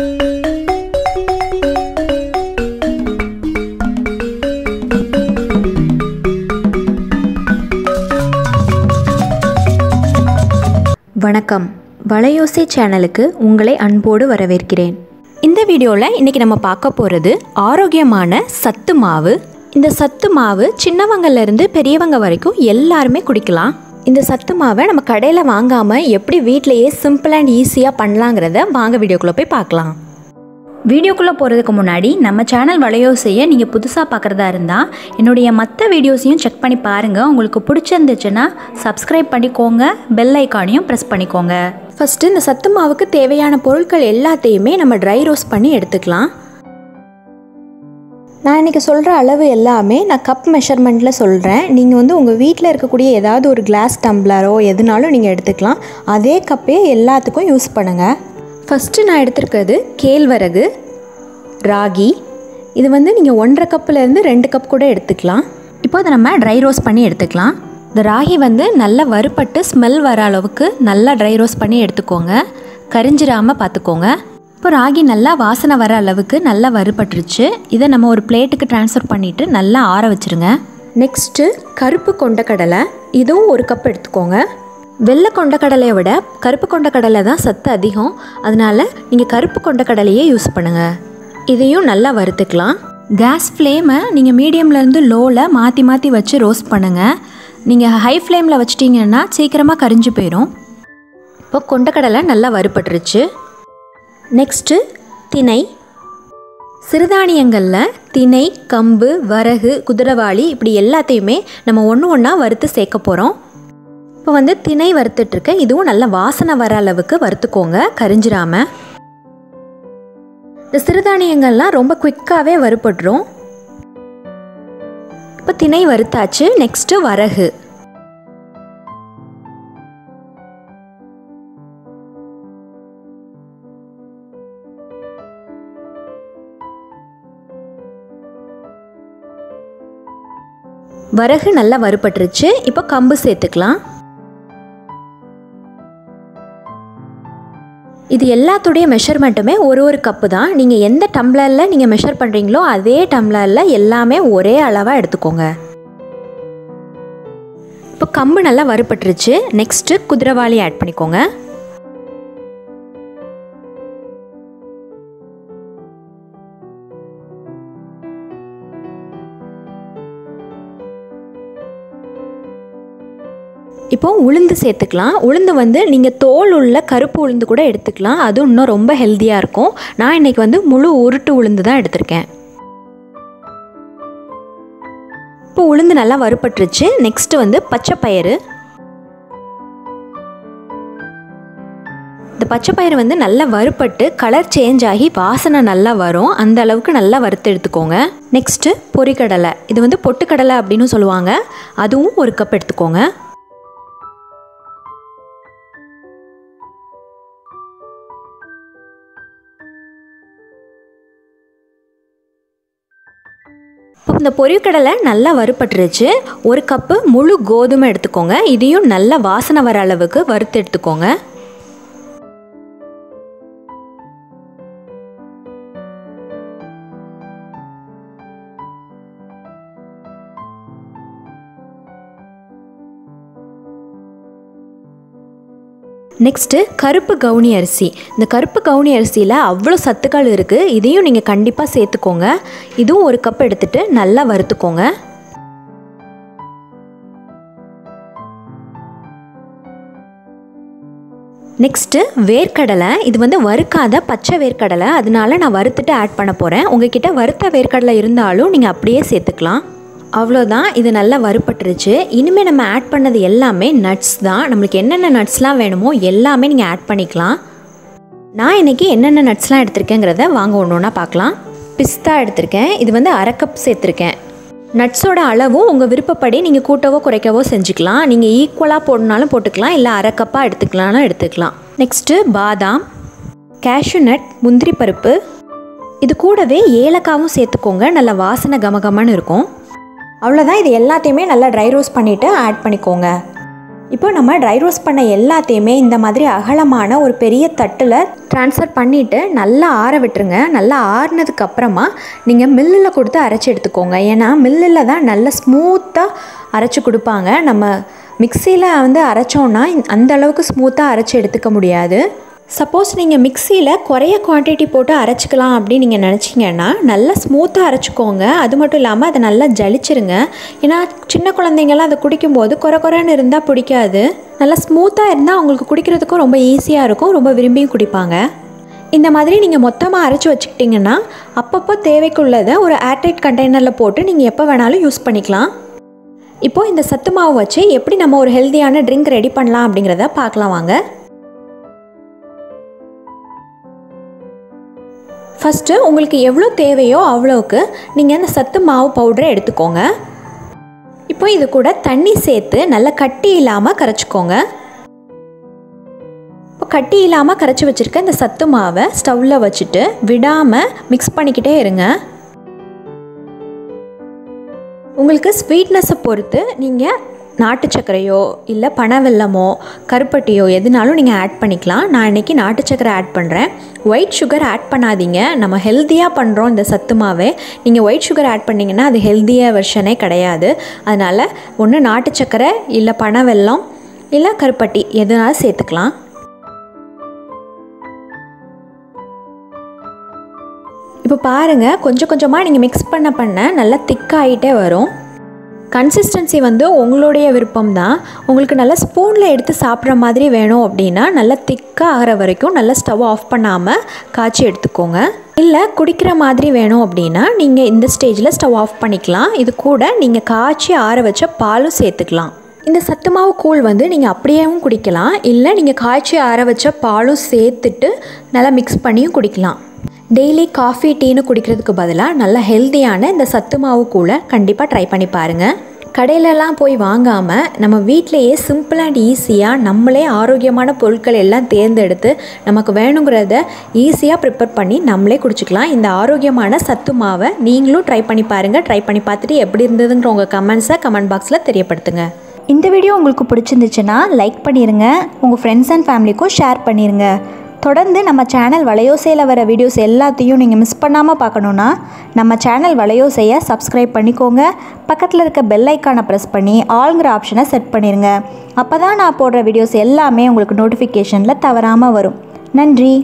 வணக்கம், வலையோசை சேனலுக்கு உங்களை அன்போடு வரவேற்கிறேன். இந்த வீடியோவில் இன்றைக்கி நம்ம பார்க்க போகிறது ஆரோக்கியமான சத்து மாவு. இந்த சத்து மாவு சின்னவங்கலேருந்து பெரியவங்க வரைக்கும் எல்லாருமே குடிக்கலாம். இந்த சத்து மாவை நம்ம கடையில் வாங்காமல் எப்படி வீட்டிலையே சிம்பிள் அண்ட் ஈஸியாக பண்ணலாங்கிறத வாங்க வீடியோக்குள்ளே போய் பார்க்கலாம். வீடியோக்குள்ளே போகிறதுக்கு முன்னாடி நம்ம சேனல் வலையோசையை நீங்கள் புதுசாக பார்க்குறதா இருந்தால் என்னுடைய மற்ற வீடியோஸையும் செக் பண்ணி பாருங்கள். உங்களுக்கு பிடிச்சிருந்துச்சுன்னா சப்ஸ்கிரைப் பண்ணிக்கோங்க, பெல் ஐக்கானையும் ப்ரெஸ் பண்ணிக்கோங்க. ஃபஸ்ட்டு இந்த சத்து மாவுக்கு தேவையான பொருட்கள் எல்லாத்தையுமே நம்ம ட்ரை ரோஸ்ட் பண்ணி எடுத்துக்கலாம். நான் இன்றைக்கி சொல்கிற அளவு எல்லாமே நான் கப் மெஷர்மெண்ட்டில் சொல்கிறேன். நீங்கள் உங்கள் வீட்டில் இருக்கக்கூடிய ஏதாவது ஒரு கிளாஸ் டம்ளரோ எதுனாலும் நீங்கள் எடுத்துக்கலாம். அதே கப்பே எல்லாத்துக்கும் யூஸ் பண்ணுங்கள். ஃபஸ்ட்டு நான் எடுத்துருக்கிறது கேழ்வரகு, ராகி. இது நீங்கள் 1.5 கப்புலேருந்து 2 கப் கூட எடுத்துக்கலாம். இப்போ அதை நம்ம ட்ரை ரோஸ்ட் பண்ணி எடுத்துக்கலாம். இந்த ராகி நல்லா வறுபட்டு ஸ்மெல் வர அளவுக்கு நல்லா ட்ரை ரோஸ்ட் பண்ணி எடுத்துக்கோங்க. கரிஞ்சிராமல் பார்த்துக்கோங்க. இப்போ ராகி நல்லா வாசனை வர அளவுக்கு நல்லா வறுபட்டுருச்சு. இதை நம்ம ஒரு பிளேட்டுக்கு ட்ரான்ஸ்ஃபர் பண்ணிவிட்டு நல்லா ஆற வச்சுருங்க. நெக்ஸ்ட்டு கருப்பு கொண்டக்கடலை, இதுவும் 1 கப் எடுத்துக்கோங்க. வெள்ளை கொண்டக்கடலையை விட கருப்பு கொண்டக்கடலை தான் சத்து அதிகம், அதனால் நீங்கள் கருப்பு கொண்டக்கடலையே யூஸ் பண்ணுங்கள். இதையும் நல்லா வறுத்துக்கலாம். கேஸ் ஃப்ளேமை நீங்கள் மீடியம்லேருந்து லோவில் மாற்றி மாற்றி வச்சு ரோஸ்ட் பண்ணுங்கள். நீங்கள் ஹை ஃப்ளேமில் வச்சிட்டிங்கன்னா சீக்கிரமாக கரிஞ்சு போயிடும். இப்போ கொண்டக்கடலை நல்லா வறுபட்டுருச்சு. நெக்ஸ்ட்டு திணை. சிறுதானியங்களில் திணை, கம்பு, வரகு, குதிரைவாளி இப்படி எல்லாத்தையுமே நம்ம ஒன்று ஒன்றா வறுத்து சேர்க்க போகிறோம். இப்போ திணை வறுத்துட்ருக்கேன். இதுவும் நல்லா வாசனை வர அளவுக்கு வறுத்துக்கோங்க, கரிஞ்சிராமல். இந்த சிறுதானியங்கள்லாம் ரொம்ப குயிக்காகவே வறுபட்டுரும். இப்போ திணை வறுத்தாச்சு. நெக்ஸ்ட்டு வரகு. வரகு நல்லா வறுபட்டுருச்சு. இப்போ கம்பு சேர்த்துக்கலாம். இது எல்லாத்துடைய மெஷர்மெண்ட்டுமே ஒரு கப்பு தான். நீங்கள் எந்த டம்ளரில் நீங்கள் மெஷர் பண்ணுறீங்களோ அதே டம்ளரில் எல்லாமே ஒரே அளவாக எடுத்துக்கோங்க. இப்போ கம்பு நல்லா வறுபட்டுருச்சு. நெக்ஸ்ட்டு குதிரைவாளி ஆட் பண்ணிக்கோங்க. இப்போ உளுந்து சேர்த்துக்கலாம். உளுந்து நீங்கள் தோல் உள்ள கருப்பு உளுந்து கூட எடுத்துக்கலாம். அது இன்னும் ரொம்ப ஹெல்த்தியாக இருக்கும். நான் இன்றைக்கி முழு உருட்டு உளுந்து தான் எடுத்திருக்கேன். இப்போ உளுந்து நல்லா வறுபட்டுருச்சு. நெக்ஸ்ட்டு பச்சை பயிறு. இந்த பச்சை பயிறு நல்லா வறுபட்டு கலர் சேஞ்ச் ஆகி வாசனை நல்லா வரும். அந்த அளவுக்கு நல்லா வறுத்து எடுத்துக்கோங்க. நெக்ஸ்ட்டு பொரிக்கடலை. இது பொட்டுக்கடலை அப்படின்னு சொல்லுவாங்க. அதுவும் 1 கப் எடுத்துக்கோங்க. இந்த பொரிக்கடலை நல்லா வறுபட்டுருச்சு. 1 கப்பு முழு கோதுமை எடுத்துக்கோங்க. இதையும் நல்லா வாசனை வர அளவுக்கு வறுத்து எடுத்துக்கோங்க. நெக்ஸ்ட்டு கருப்பு கவுனி அரிசி. இந்த கருப்பு கவுனி அரிசியில் அவ்வளோ சத்துக்கள் இருக்குது. இதையும் நீங்கள் கண்டிப்பாக சேர்த்துக்கோங்க. இதுவும் 1 கப் எடுத்துகிட்டு நல்லா வறுத்துக்கோங்க. நெக்ஸ்ட்டு வேர்க்கடலை. இது வறுக்காத பச்சை வேர்க்கடலை, அதனால நான் வறுத்துட்டு ஆட் பண்ண போகிறேன். உங்ககிட்ட வறுத்த வேர்க்கடலை இருந்தாலும் நீங்கள் அப்படியே சேர்த்துக்கலாம். அவ்வளோதான். இது நல்லா வறுபட்டுருச்சு. இனிமேல் நம்ம ஆட் பண்ணது எல்லாமே நட்ஸ் தான். நம்மளுக்கு என்னென்ன நட்ஸ்லாம் வேணுமோ எல்லாமே நீங்கள் ஆட் பண்ணிக்கலாம். நான் இன்றைக்கி என்னென்ன நட்ஸ்லாம் எடுத்திருக்கேங்கிறத வாங்க ஒன்று ஒன்றா பார்க்கலாம். பிஸ்தா எடுத்திருக்கேன். இது 1/2 கப் சேர்த்துருக்கேன். நட்ஸோட அளவும் உங்கள் விருப்பப்படி நீங்கள் கூட்டவோ குறைக்கவோ செஞ்சுக்கலாம். நீங்கள் ஈக்குவலாக போடனாலும் போட்டுக்கலாம், இல்லை 1/2 கப்பாக எடுத்துக்கலாம்னு எடுத்துக்கலாம். நெக்ஸ்ட்டு பாதாம், கேஷ்யூநட், முந்திரி பருப்பு. இது கூடவே ஏலக்காவும் சேர்த்துக்கோங்க. நல்லா வாசனை கமகமான்னு இருக்கும். அவ்வளோதான். இது எல்லாத்தையுமே நல்லா ட்ரை ரோஸ்ட் பண்ணிவிட்டு ஆட் பண்ணிக்கோங்க. இப்போ நம்ம ட்ரை ரோஸ்ட் பண்ண எல்லாத்தையுமே இந்த மாதிரி அகலமான ஒரு பெரிய தட்டில் ட்ரான்ஸ்ஃபர் பண்ணிவிட்டு நல்லா ஆற விட்டுருங்க. நல்லா ஆறினதுக்கப்புறமா நீங்கள் மில்லில் கொடுத்து அரைச்சி எடுத்துக்கோங்க. ஏன்னா மில்லில் தான் நல்லா ஸ்மூத்தாக அரைச்சி கொடுப்பாங்க. நம்ம மிக்சியில் வந்து அரைச்சோன்னா அந்த அளவுக்கு ஸ்மூத்தாக அரைச்சி எடுத்துக்க முடியாது. சப்போஸ் நீங்கள் மிக்சியில் குறைய குவான்டிட்டி போட்டு அரைச்சிக்கலாம் அப்படின்னு நீங்கள் நினச்சிங்கன்னா நல்லா ஸ்மூத்தாக அரைச்சிக்கோங்க. அது மட்டும் இல்லாமல் அதை நல்லா ஜலிச்சிருங்க. ஏன்னா சின்ன குழந்தைங்கள்லாம் அதை குடிக்கும்போது குறைன்னு இருந்தால் பிடிக்காது. நல்லா ஸ்மூத்தாக இருந்தால் அவங்களுக்கு குடிக்கிறதுக்கும் ரொம்ப ஈஸியாக இருக்கும், ரொம்ப விரும்பியும் குடிப்பாங்க. இந்த மாதிரி நீங்கள் மொத்தமாக அரைச்சி வச்சுக்கிட்டிங்கன்னா அப்பப்போ தேவைக்குள்ளதை ஒரு ஏர்டைட் கண்டெய்னரில் போட்டு நீங்கள் எப்போ வேணாலும் யூஸ் பண்ணிக்கலாம். இப்போது இந்த சத்து மாவு வச்சு எப்படி நம்ம ஒரு ஹெல்த்தியான ட்ரிங்க் ரெடி பண்ணலாம் அப்படிங்கிறத பார்க்கலாம் வாங்க. ஃபஸ்ட்டு உங்களுக்கு எவ்வளோ தேவையோ அவ்வளோக்கு நீங்கள் அந்த சத்து மாவு பவுடரை எடுத்துக்கோங்க. இப்போ இது கூட தண்ணி சேர்த்து நல்லா கட்டி இல்லாமல் கரைச்சிக்கோங்க. இப்போ கட்டி இல்லாமல் கரைச்சி வச்சுருக்க இந்த சத்து மாவை ஸ்டவ்வில் வச்சுட்டு விடாமல் மிக்ஸ் பண்ணிக்கிட்டே இருங்க. உங்களுக்கு ஸ்வீட்னஸை பொறுத்து நீங்கள் நாட்டு சர்க்கரையோ இல்லை பனவெல்லமோ கருப்பட்டியோ எதுனாலும் நீங்கள் ஆட் பண்ணிக்கலாம். நான் இன்றைக்கி நாட்டு சர்க்கரை ஆட் பண்ணுறேன். ஒயிட் சுகர் ஆட் பண்ணாதீங்க. நம்ம ஹெல்த்தியாக பண்ணுறோம் இந்த சத்து மாவே. நீங்கள் ஒயிட் சுகர் ஆட் பண்ணிங்கன்னா அது ஹெல்த்தியாக வெர்ஷனே கிடையாது. அதனால் ஒன்று நாட்டு சர்க்கரை இல்லை பனவெல்லம் இல்லை கருப்பட்டி எதுனாலும் சேர்த்துக்கலாம். இப்போ பாருங்கள், கொஞ்சம் கொஞ்சமாக நீங்கள் மிக்ஸ் பண்ண நல்லா திக்காகிட்டே வரும். கன்சிஸ்டன்சி வந்து உங்களுடைய விருப்பம் தான். உங்களுக்கு நல்லா ஸ்பூனில் எடுத்து சாப்பிட்ற மாதிரி வேணும் அப்படின்னா நல்லா திக்காக ஆகிற வரைக்கும் நல்லா ஸ்டவ் ஆஃப் பண்ணாமல் காய்ச்சி எடுத்துக்கோங்க. இல்லை குடிக்கிற மாதிரி வேணும் அப்படின்னா நீங்கள் இந்த ஸ்டேஜில் ஸ்டவ் ஆஃப் பண்ணிக்கலாம். இது கூட நீங்கள் காய்ச்சி ஆற வச்ச பாலும் சேர்த்துக்கலாம். இந்த சத்து மாவு கூழ் வந்து நீங்கள் அப்படியேவும் குடிக்கலாம். இல்லை நீங்கள் காய்ச்சி ஆற வச்ச பாலும் சேர்த்துட்டு நல்லா மிக்ஸ் பண்ணியும் குடிக்கலாம். டெய்லி காஃபி டீன்னு குடிக்கிறதுக்கு பதிலாக நல்ல ஹெல்த்தியான இந்த சத்து மாவு கூழை கண்டிப்பாக ட்ரை பண்ணி பாருங்கள். கடையிலலாம் போய் வாங்காமல் நம்ம வீட்டிலையே சிம்பிள் அண்ட் ஈஸியாக நம்மளே ஆரோக்கியமான பொருட்கள் எல்லாம் தேர்ந்தெடுத்து நமக்கு வேணுங்கிறத ஈஸியாக ப்ரிப்பேர் பண்ணி நம்மளே குடிச்சிக்கலாம். இந்த ஆரோக்கியமான சத்து மாவை நீங்களும் ட்ரை பண்ணி பாருங்கள். ட்ரை பண்ணி பார்த்துட்டு எப்படி இருந்ததுங்கிற உங்கள் கமெண்ட்ஸை கமெண்ட் பாக்ஸில் தெரியப்படுத்துங்க. இந்த வீடியோ உங்களுக்கு பிடிச்சிருந்துச்சுன்னா லைக் பண்ணிடுங்க. உங்கள் ஃப்ரெண்ட்ஸ் அண்ட் ஃபேமிலிக்கும் ஷேர் பண்ணிடுங்க. தொடர்ந்து நம்ம சேனல் வலையோசையில் வர வீடியோஸ் எல்லாத்தையும் நீங்கள் மிஸ் பண்ணாமல் பார்க்கணுன்னா நம்ம சேனல் வலையோசையை சப்ஸ்கிரைப் பண்ணிக்கோங்க. பக்கத்தில் இருக்க பெல் ஐக்கானை ப்ரெஸ் பண்ணி ஆல்ங்கிற ஆப்ஷனை செட் பண்ணிடுங்க. அப்போ தான் நான் போடுற வீடியோஸ் எல்லாமே உங்களுக்கு நோட்டிஃபிகேஷனில் தவறாமல் வரும். நன்றி.